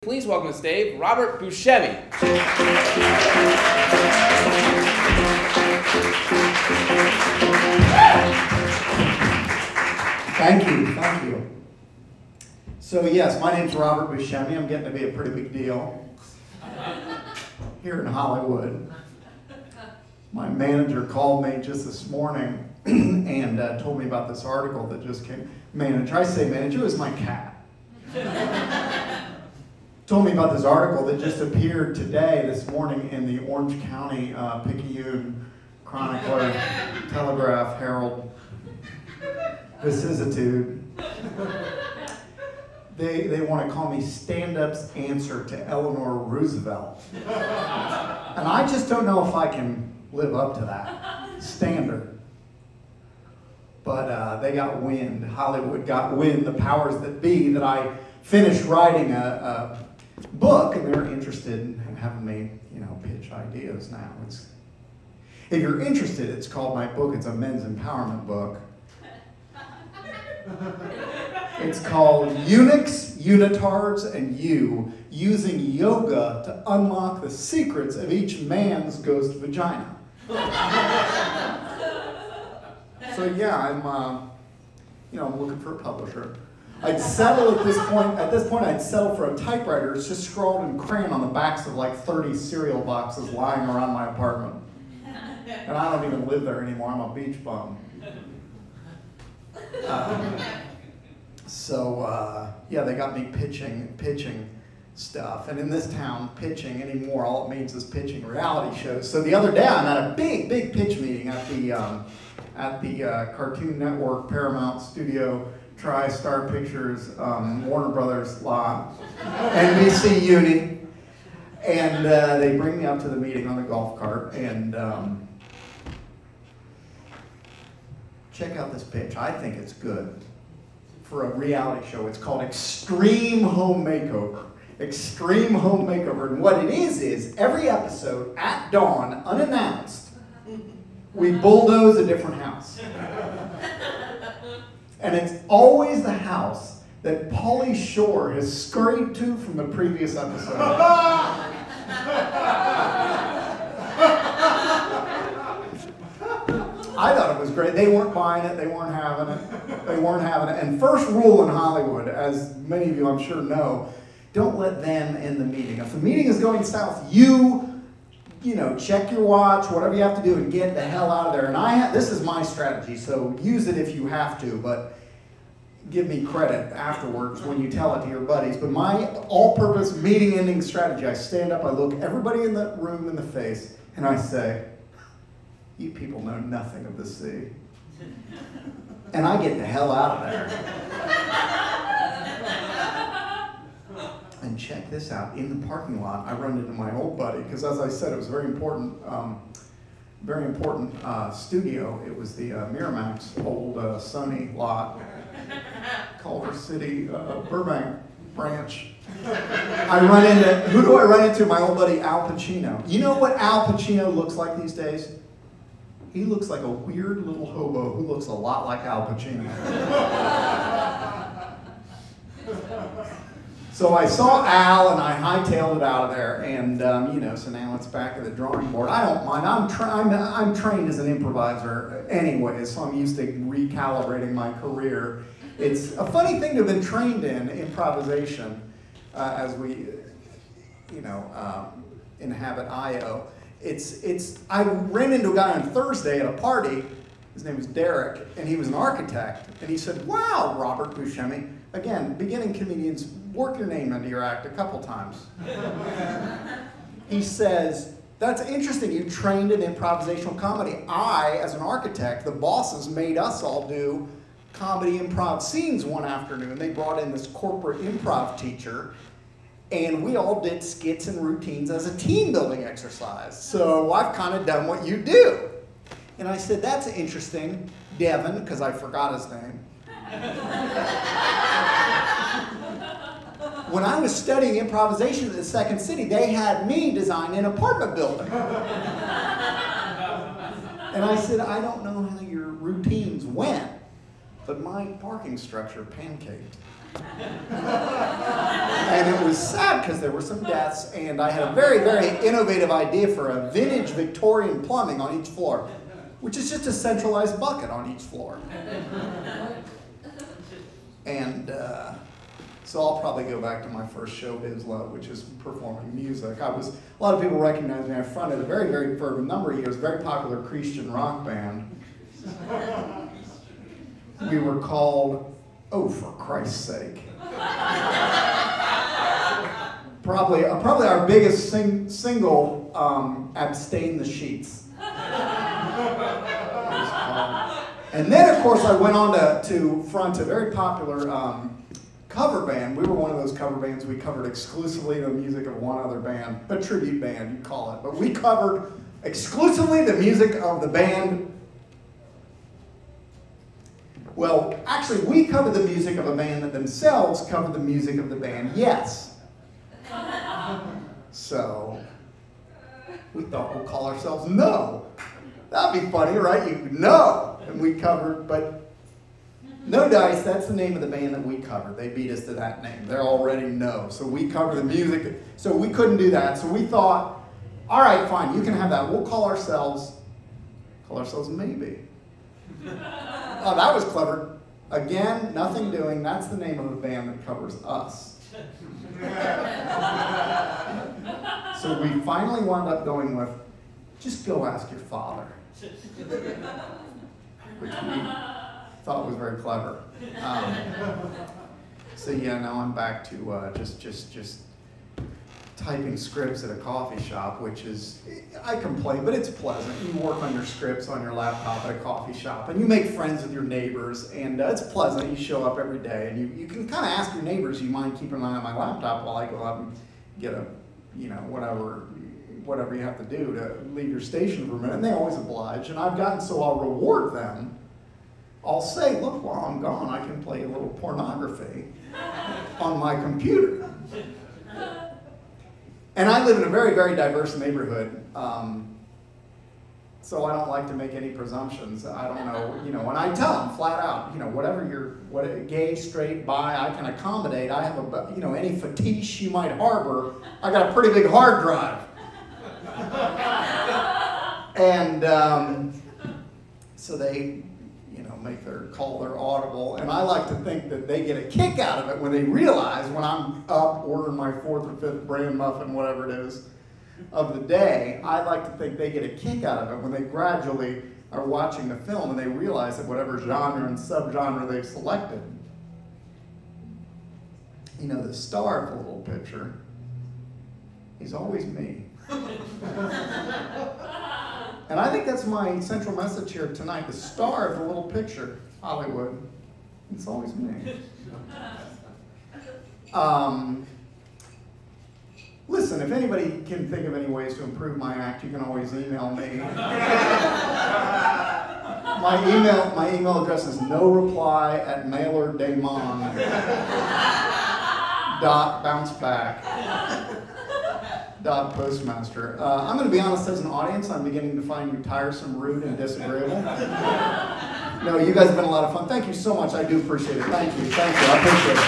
Please welcome to stage Robert Buscemi. Thank you. So yes, my name's Robert Buscemi. I'm getting to be a pretty big deal here in Hollywood. My manager called me just this morning and told me about this article that just came. Manager, I say manager, it was my cat. Told me about this article that just appeared today, this morning, in the Orange County Picayune Chronicler, Telegraph, Herald, Vicissitude. They want to call me stand-up's answer to Eleanor Roosevelt. And I just don't know if I can live up to that standard. But they got wind, Hollywood got wind, the powers that be, that I finished writing a book, and they're interested in having me, pitch ideas now. If you're interested, it's called my book. It's a men's empowerment book. It's called Eunuchs, Unitards, and You, Using Yoga to Unlock the Secrets of Each Man's Ghost Vagina. So yeah, I'm looking for a publisher. I'd settle at this point, I'd settle for a typewriter. It's just scrawled in crayon on the backs of like 30 cereal boxes lying around my apartment. And I don't even live there anymore. I'm a beach bum. Yeah, they got me pitching stuff. And in this town, pitching anymore, all it means is pitching reality shows. So the other day, I'm at a big pitch meeting at the Cartoon Network, Paramount Studio, TriStar Pictures, Warner Brothers lot, NBC Uni, and they bring me up to the meeting on the golf cart, and check out this pitch. I think it's good for a reality show. It's called Extreme Home Makeover. Extreme Home Makeover, and what it is every episode at dawn, unannounced, we bulldoze a different house. And it's always the house that Pauly Shore has scurried to from the previous episode. I thought it was great. They weren't buying it. They weren't having it. And first rule in Hollywood, as many of you I'm sure know, don't let them end the meeting. If the meeting is going south, check your watch, whatever you have to do, and get the hell out of there. And this is my strategy, so use it if you have to, but give me credit afterwards when you tell it to your buddies. But my all-purpose meeting-ending strategy, I stand up, I look everybody in the room in the face, and I say, you people know nothing of the sea. And I get the hell out of there. And check this out, in the parking lot, I run into my old buddy, because as I said, it was a very important studio. It was the Miramax old Sony lot, Culver City, Burbank branch. Who do I run into? My old buddy Al Pacino. You know what Al Pacino looks like these days? He looks like a weird little hobo who looks a lot like Al Pacino. So I saw Al, and I hightailed it out of there, and so now it's back at the drawing board. I don't mind. I'm trained as an improviser anyway, so I'm used to recalibrating my career. It's a funny thing to have been trained in improvisation as we, inhabit IO. I ran into a guy on Thursday at a party. His name was Derek, and he was an architect, and he said, "Wow, Robert Buscemi." Again, beginning comedians, work your name into your act a couple times. He says, "That's interesting, you trained in improvisational comedy. I, as an architect, the bosses made us all do comedy improv scenes one afternoon. They brought in this corporate improv teacher, and we all did skits and routines as a team building exercise. So I've kind of done what you do." And I said, "That's interesting, Devin," because I forgot his name. When I was studying improvisation at the Second City, they had me design an apartment building. And I said, "I don't know how your routines went, but my parking structure pancaked. And it was sad because there were some deaths, and I had a very, very innovative idea for a vintage Victorian plumbing on each floor, which is just a centralized bucket on each floor. And so I'll probably go back to my first showbiz love, which is performing music. A lot of people recognize me. I fronted for a number of years, a very popular Christian rock band. We were called, oh, for Christ's sake. Probably our biggest single, Abstain the Sheets. And then, of course, I went on to front a very popular cover band. We were one of those cover bands. We covered exclusively the music of one other band, a tribute band, you'd call it. But we covered exclusively the music of the band. Well, actually, we covered the music of a band that themselves covered the music of the band Yes. So we thought we'll call ourselves No. That'd be funny, right? You No. And we covered, but No Dice, that's the name of the band that we covered. They beat us to that name. They're already No. So we cover the music. So we couldn't do that. So we thought, all right, fine, you can have that. We'll call ourselves Maybe. Oh, that was clever. Again, nothing doing. That's the name of the band that covers us. So we finally wound up going with, Just Go Ask Your Father. Which we thought was very clever. So yeah, now I'm back to just typing scripts at a coffee shop, which is, I complain, but it's pleasant. You work on your scripts on your laptop at a coffee shop, and you make friends with your neighbors, and it's pleasant. You show up every day, and you can kind of ask your neighbors, you mind keeping an eye on my laptop while I go out and get a, whatever you have to do to leave your station for a minute, and they always oblige, and I've gotten so I'll reward them. I'll say, look, while I'm gone, I can play a little pornography on my computer. And I live in a very, very diverse neighborhood, so I don't like to make any presumptions. I don't know, and I tell them flat out, whatever gay, straight, bi, I can accommodate. I have any fetish you might harbor, I got a pretty big hard drive. And so they, call their audible, and I like to think that they get a kick out of it when they realize when I'm up ordering my 4th or 5th bran muffin, whatever it is, of the day, I like to think they get a kick out of it when they gradually are watching the film and they realize that whatever genre and subgenre they've selected, the star of the little picture is always me. And I think that's my central message here tonight. The star of the little picture, Hollywood, it's always me. Listen, if anybody can think of any ways to improve my act, you can always email me. My email address is noreply@mailerdamon.bounceback.postmaster. I'm going to be honest, as an audience, I'm beginning to find you tiresome, rude, and disagreeable. No, you guys have been a lot of fun. Thank you so much. I do appreciate it. Thank you. I appreciate it.